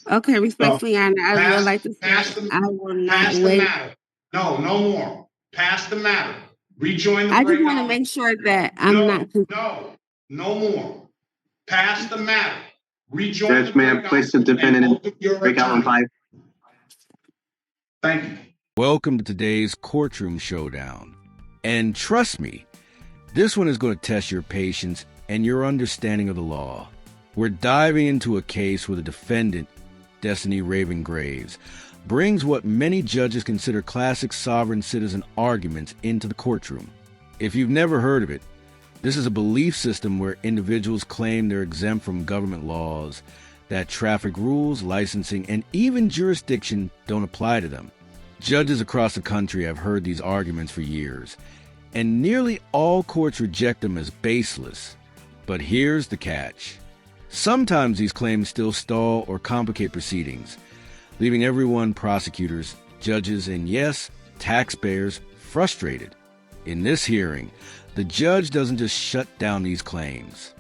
Okay, So respectfully, Your Honor, I would like to say I will not pass the wait. matter. No, no more. Pass the matter. Rejoin the I just want to breakout. make sure that I'm not. No more. Pass the matter. Rejoin Judge, may I place the defendant in breakout on 5? Thank you. Welcome to today's Courtroom Showdown. And trust me, this one is going to test your patience and your understanding of the law. We're diving into a case where the defendant, Destiny Raven Graves, brings what many judges consider classic sovereign citizen arguments into the courtroom. If you've never heard of it, this is a belief system where individuals claim they're exempt from government laws, that traffic rules, licensing, and even jurisdiction don't apply to them. Judges across the country have heard these arguments for years, and nearly all courts reject them as baseless. But here's the catch. Sometimes these claims still stall or complicate proceedings, leaving everyone, prosecutors, judges, and yes, taxpayers, frustrated. In this hearing, the judge doesn't just shut down these claims.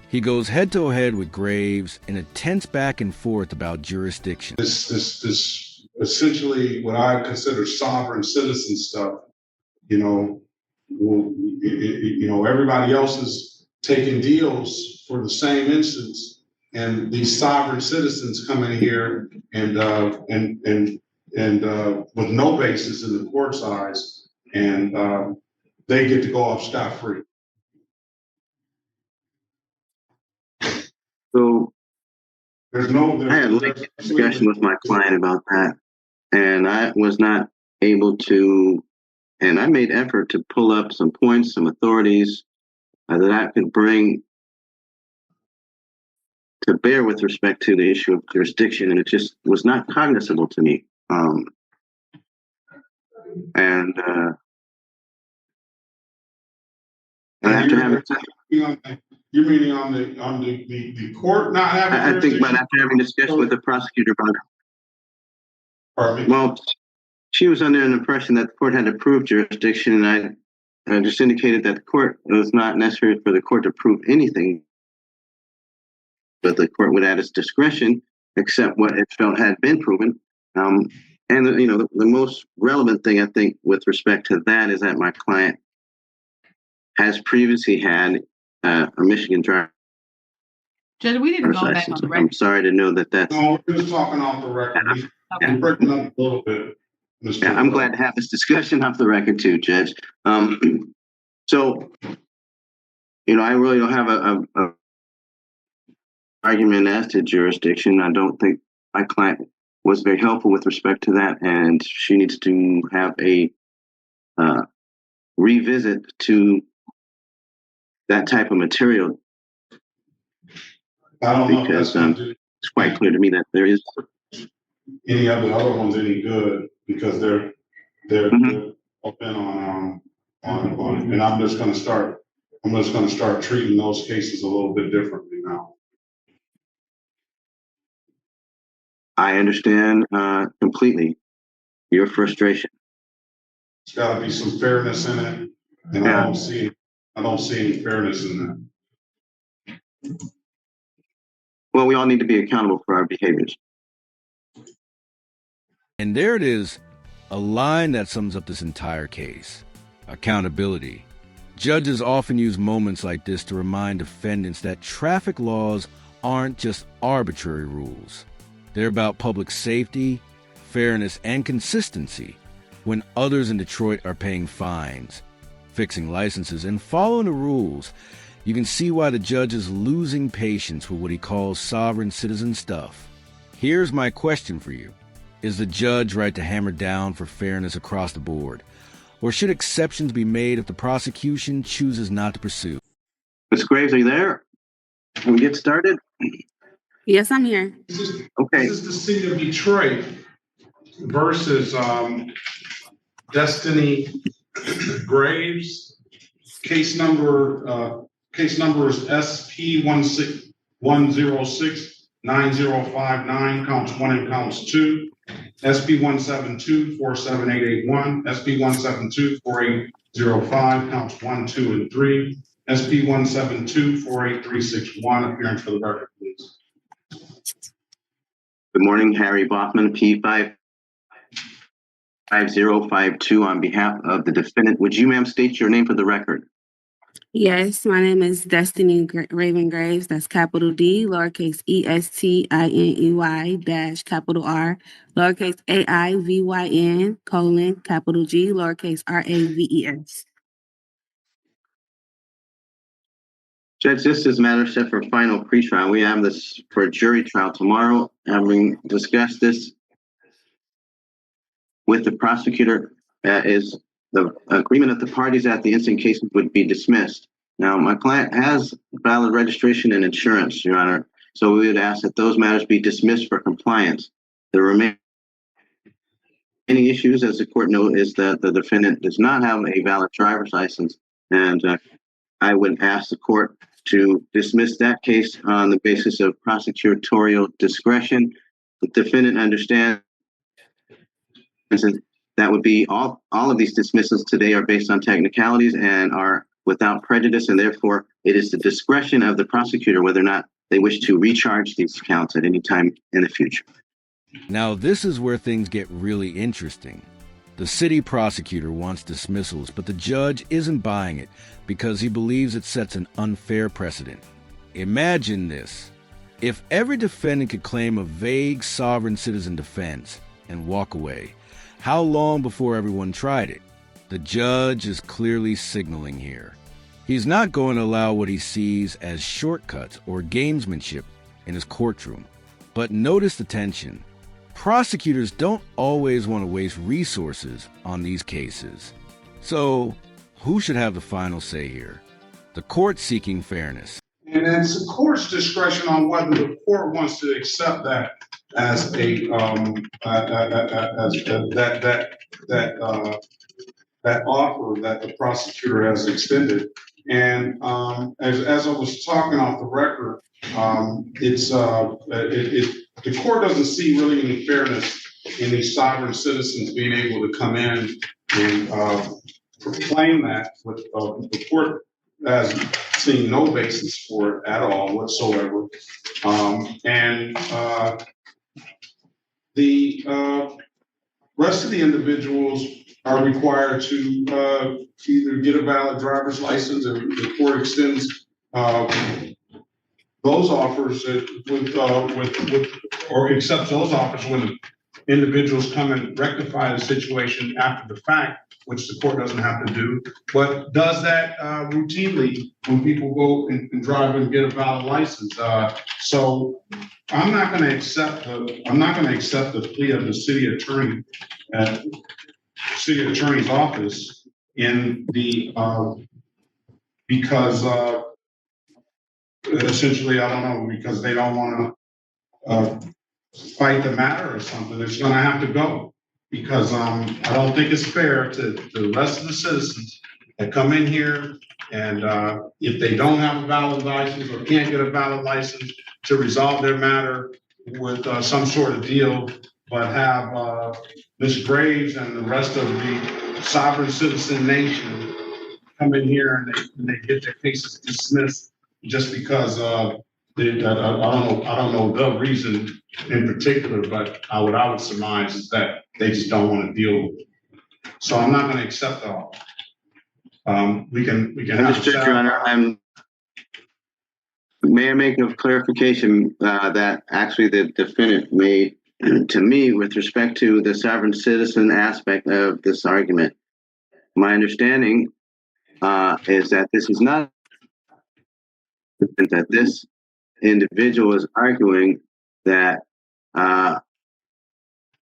He goes head-to-head with Graves in a tense back and forth about jurisdiction. This essentially what I consider sovereign citizen stuff, everybody else is taking deals for the same instance, and these sovereign citizens come in here and with no basis in the court's eyes, and they get to go off scot-free. So I had a lengthy discussion with my client about that, and I was not able to, and I made effort to pull up some points, some authorities that I could bring to bear with respect to the issue of jurisdiction, and it just was not cognizable to me. I have to have it. You're meaning on the court not having? I think, but after having discussion with the prosecutor about it. Pardon me? Well, she was under an impression that the court had to prove jurisdiction, and I just indicated that the court, it was not necessary for the court to prove anything, but the court would at its discretion accept what it felt had been proven. And the most relevant thing, I think, with respect to that is that my client has previously had a Michigan driver. Judge, we didn't go back on the record. I'm sorry to know that that's... No, we're just talking off the record. We're breaking up a little bit. Yeah, I'm glad to have this discussion off the record too, Judge. So, I really don't have a argument as to jurisdiction. I don't think my client was very helpful with respect to that, and she needs to have a revisit to that type of material. I don't know because it's quite clear to me that there is any other ones any good, because they're open on and I'm just going to start treating those cases a little bit differently now. I understand completely your frustration. There's got to be some fairness in it, and yeah. I don't see any fairness in that. Well, we all need to be accountable for our behaviors. And there it is, a line that sums up this entire case. Accountability. Judges often use moments like this to remind defendants that traffic laws aren't just arbitrary rules. They're about public safety, fairness, and consistency. When others in Detroit are paying fines, fixing licenses, and following the rules, you can see why the judge is losing patience with what he calls sovereign citizen stuff. Here's my question for you. Is the judge right to hammer down for fairness across the board? Or should exceptions be made if the prosecution chooses not to pursue? Ms. Graves, are you there? Can we get started? Yes, I'm here. Okay. This is the city of Detroit versus Destiny Graves. Case number is SP 1069059, counts 1 and counts 2. SP 172-47881, SP 172-4805, counts 1, 2, and 3. SP 172-48361, appearance for the record, please. Good morning, Harry Boffman, P55052 on behalf of the defendant. Would you, ma'am, state your name for the record? Yes, my name is Destiny Raven Graves. That's capital D, lowercase ESTINEY dash capital R, lowercase AIVYN, colon, capital G, lowercase RAVES. Judge, this is matter set for final pretrial. We have this for a jury trial tomorrow. Having discussed this with the prosecutor, is the agreement of the parties that the instant case would be dismissed. Now, my client has valid registration and insurance, Your Honor, so we would ask that those matters be dismissed for compliance. The remaining issues, as the court noted, is that the defendant does not have a valid driver's license, and I would ask the court to dismiss that case on the basis of prosecutorial discretion. The defendant understands that would be all of these dismissals today are based on technicalities and are without prejudice, and therefore it is the discretion of the prosecutor whether or not they wish to recharge these counts at any time in the future. Now, this is where things get really interesting. The city prosecutor wants dismissals, but the judge isn't buying it because he believes it sets an unfair precedent. Imagine this. If every defendant could claim a vague sovereign citizen defense and walk away, how long before everyone tried it? The judge is clearly signaling here. He's not going to allow what he sees as shortcuts or gamesmanship in his courtroom. But notice the tension. Prosecutors don't always want to waste resources on these cases. So, who should have the final say here? The court seeking fairness. And it's the court's discretion on whether the court wants to accept that as a that offer that the prosecutor has extended. And as I was talking off the record, the court doesn't see really any fairness in these sovereign citizens being able to come in and proclaim that. With the court has seen no basis for it at all whatsoever, and the rest of the individuals are required to either get a valid driver's license, or the court extends those offers or accepts those offers when individuals come and rectify the situation after the fact, which the court doesn't have to do, but does that routinely when people go and drive and get a valid license. So I'm not going to accept the plea of the city attorney at city attorney's office in the because essentially, I don't know, because they don't want to fight the matter or something. It's going to have to go because I don't think it's fair to the rest of the citizens that come in here, and if they don't have a valid license or can't get a valid license, to resolve their matter with some sort of deal, but have Ms. Graves and the rest of the sovereign citizen nation come in here and they get their cases dismissed just because I don't know the reason in particular, but what I would surmise is that they just don't want to deal with it. So I'm not going to accept all. We can Understood, Your Honor. May I make a clarification that actually the defendant made to me with respect to the sovereign citizen aspect of this argument? My understanding is that this is not that this individual is arguing that. Well,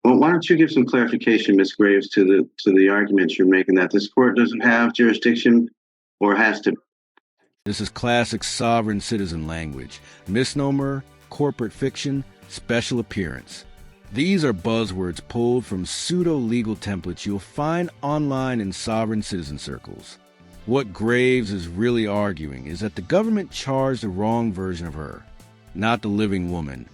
why don't you give some clarification, Ms. Graves, to the arguments you're making that this court doesn't have jurisdiction or has to. This is classic sovereign citizen language. Misnomer, corporate fiction, special appearance. These are buzzwords pulled from pseudo-legal templates you'll find online in sovereign citizen circles. What Graves is really arguing is that the government charged the wrong version of her, not the living woman,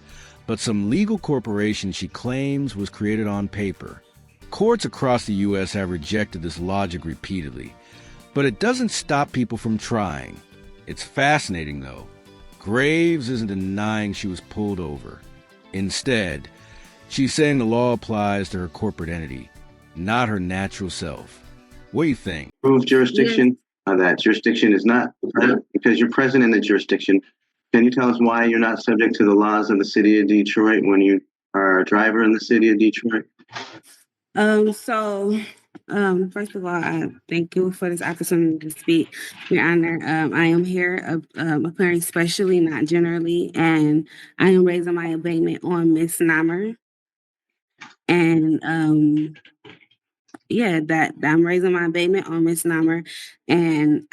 but some legal corporation she claims was created on paper. Courts across the U.S. have rejected this logic repeatedly, but it doesn't stop people from trying. It's fascinating, though. Graves isn't denying she was pulled over. Instead, She's saying the law applies to her corporate entity, not her natural self. What do you think? Prove jurisdiction. That jurisdiction is not because you're present in the jurisdiction. Can you tell us why you're not subject to the laws of the city of Detroit when you are a driver in the city of Detroit? First of all, I thank you for this opportunity to speak. Your Honor, I am here appearing specially, not generally, and I am raising my abatement on Miss Namer. And that I'm raising my abatement on Miss Namer, and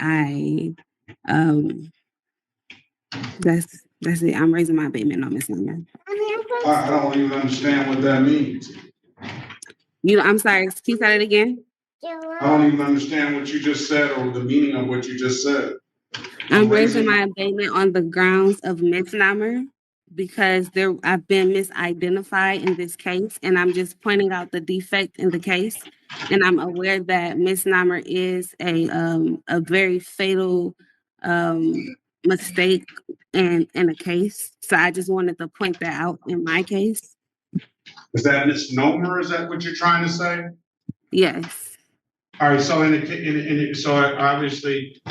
that's it. I'm raising my abatement on Miss Namer. I don't even understand what that means. I'm sorry. Can you say it again? I don't even understand what you just said or the meaning of what you just said. I'm raising my abatement on the grounds of misnomer because I've been misidentified in this case, and I'm just pointing out the defect in the case. And I'm aware that misnomer is a very fatal mistake in a case. So I just wanted to point that out in my case. Is that misnomer? Is that what you're trying to say? Yes. All right. So so obviously,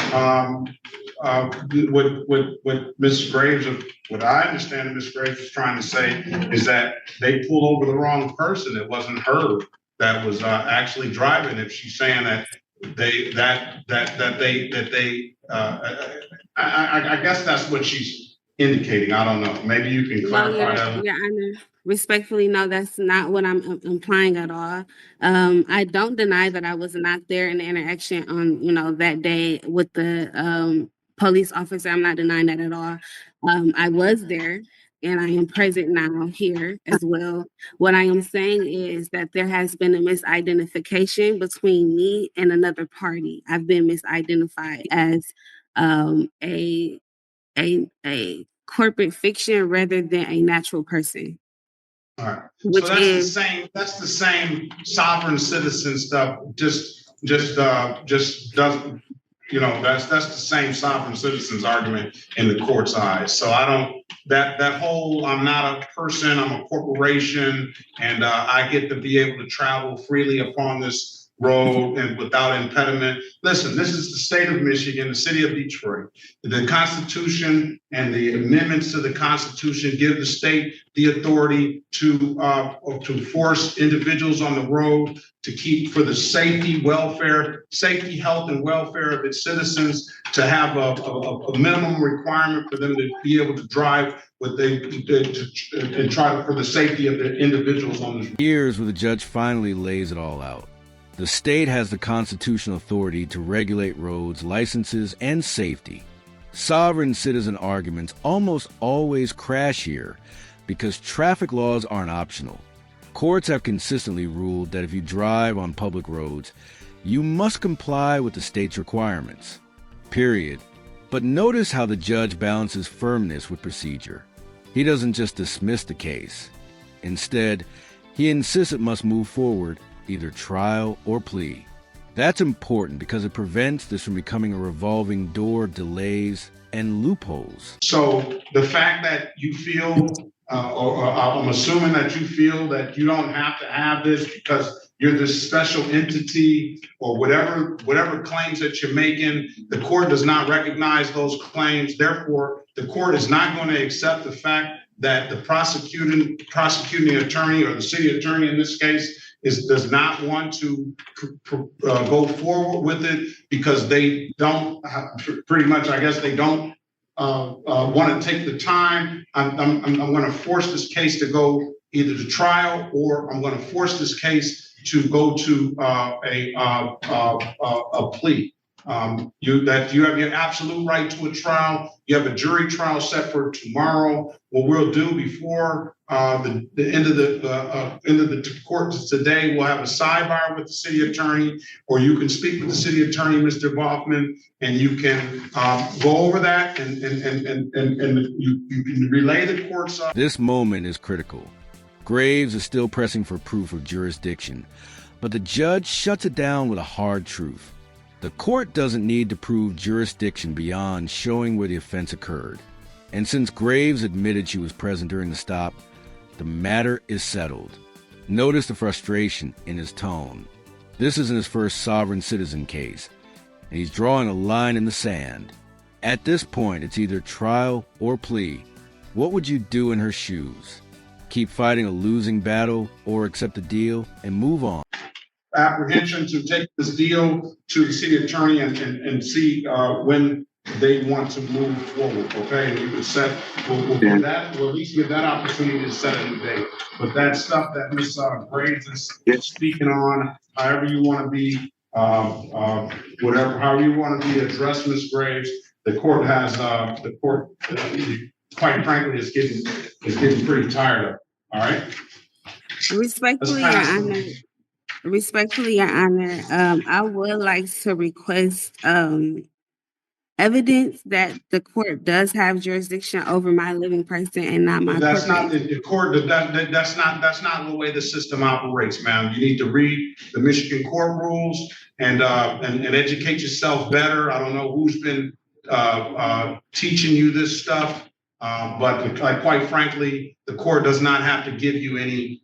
what Ms. Graves, what I understand Ms. Graves is trying to say is that they pulled over the wrong person. It wasn't her that was actually driving. If she's saying that I guess that's what she's indicating. I don't know. Maybe you can clarify that. Your Honor, respectfully, no, that's not what I'm implying at all. I don't deny that I was not there in the interaction on, that day with the police officer. I'm not denying that at all. I was there and I am present now here as well. What I am saying is that there has been a misidentification between me and another party. I've been misidentified as a corporate fiction rather than a natural person. All right. So that's the same sovereign citizen stuff. Just doesn't, that's the same sovereign citizens argument in the court's eyes. So I don't, that whole, I'm not a person, I'm a corporation, and I get to be able to travel freely upon this road and without impediment. Listen, this is the state of Michigan, the city of Detroit. The Constitution and the amendments to the Constitution give the state the authority to force individuals on the road to keep for the safety, health, and welfare of its citizens, to have a minimum requirement for them to be able to drive what they and try for the safety of the individuals on this road. Here's where the judge finally lays it all out. The state has the constitutional authority to regulate roads, licenses, and safety. Sovereign citizen arguments almost always crash here because traffic laws aren't optional. Courts have consistently ruled that if you drive on public roads, you must comply with the state's requirements. Period. But notice how the judge balances firmness with procedure. He doesn't just dismiss the case. Instead, he insists it must move forward, either trial or plea. That's important because it prevents this from becoming a revolving door of delays and loopholes. So the fact that you feel, or I'm assuming that you feel that you don't have to have this because you're this special entity or whatever claims that you're making, the court does not recognize those claims. Therefore, the court is not going to accept the fact that the prosecuting attorney or the city attorney in this case does not want to go forward with it because they don't pretty much, I guess they don't want to take the time. I'm going to force this case to go either to trial, or I'm going to force this case to go to a plea. You have your absolute right to a trial. You have a jury trial set for tomorrow. What we'll do before the end of the court today, we'll have a sidebar with the city attorney, or you can speak with the city attorney, Mr. Boffman, and you can go over that and you can relay the court's. This moment is critical. Graves is still pressing for proof of jurisdiction, but the judge shuts it down with a hard truth. The court doesn't need to prove jurisdiction beyond showing where the offense occurred. And since Graves admitted she was present during the stop, The matter is settled. Notice the frustration in his tone. This isn't his first sovereign citizen case, and he's drawing a line in the sand. At this point, it's either trial or plea. What would you do in her shoes? Keep fighting a losing battle or accept a deal and move on? Apprehension to take this deal to the city attorney and see when they want to move forward, okay? And you can set, we'll give that, we'll at least give that opportunity to set a new date. But that stuff that Ms. Graves is speaking on, however you want to be, however you want to be addressed, Ms. Graves, the court has, quite frankly, is getting pretty tired of it, all right? Respectfully, Your Honor, I would like to request evidence that the court does have jurisdiction over my living person and not my that's not the court. That's not the way the system operates, ma'am. You need to read the Michigan court rules and educate yourself better. I don't know who's been teaching you this stuff, but quite frankly, the court does not have to give you any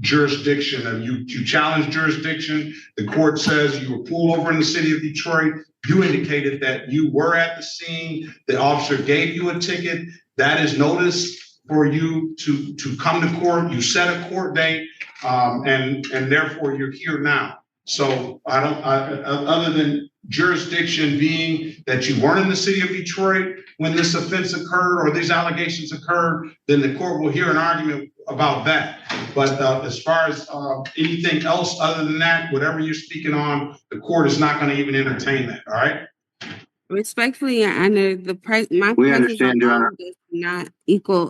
jurisdiction. And you challenge jurisdiction. The court says you were pulled over in the city of Detroit. You indicated that you were at the scene. The officer gave you a ticket. That is notice for you to come to court. You set a court date, and therefore you're here now. So other than jurisdiction being that you weren't in the city of Detroit when this offense occurred or these allegations occurred, then the court will hear an argument about that. But as far as anything else other than that, whatever you're speaking on, the court is not going to even entertain that. All right. Respectfully, Your Honor, my presence alone does not equal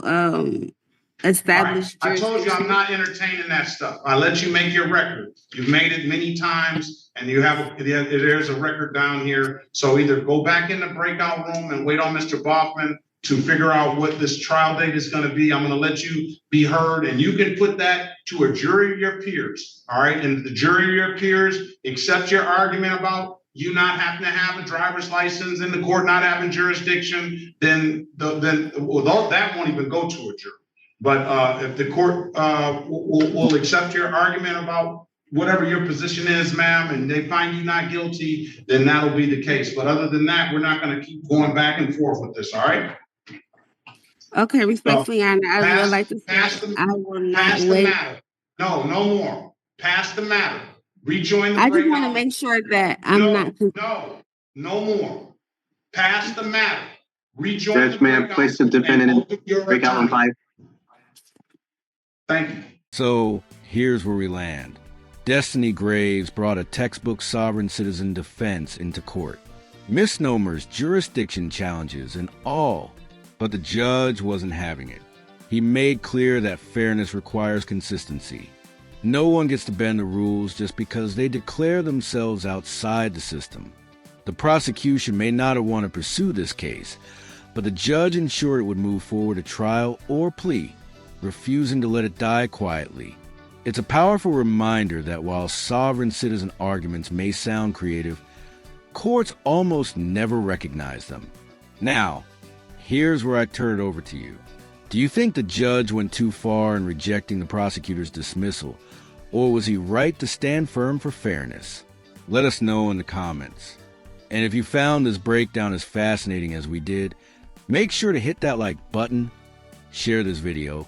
established jurisdiction. I told you I'm not entertaining that stuff. I let you make your record. You've made it many times, and there's a record down here. So either go back in the breakout room and wait on Mr. Boffman to figure out what this trial date is going to be. I'm going to let you be heard, and you can put that to a jury of your peers. All right, and the jury of your peers accept your argument about you not having to have a driver's license and the court not having jurisdiction. Then that won't even go to a jury. But if the court will accept your argument about whatever your position is, ma'am, and they find you not guilty, then that'll be the case. But other than that, we're not going to keep going back and forth with this. All right. Okay, respectfully, Your Honor, I would like to say I will not wait. The matter. No more. Pass the matter. Rejoin the I just want to make sure that I'm not. No more. Pass the matter. Rejoin Judge, may I place the defendant in breakout on 5? Thank you. So here's where we land. Destiny Graves brought a textbook sovereign citizen defense into court. Misnomers, jurisdiction challenges, and all. But the judge wasn't having it. He made clear that fairness requires consistency. No one gets to bend the rules just because they declare themselves outside the system. The prosecution may not have wanted to pursue this case, but the judge ensured it would move forward to trial or plea, refusing to let it die quietly. It's a powerful reminder that while sovereign citizen arguments may sound creative, courts almost never recognize them. Now, here's where I turn it over to you. Do you think the judge went too far in rejecting the prosecutor's dismissal, or was he right to stand firm for fairness? Let us know in the comments. And if you found this breakdown as fascinating as we did, make sure to hit that like button, share this video,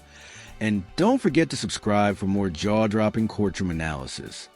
and don't forget to subscribe for more jaw-dropping courtroom analysis.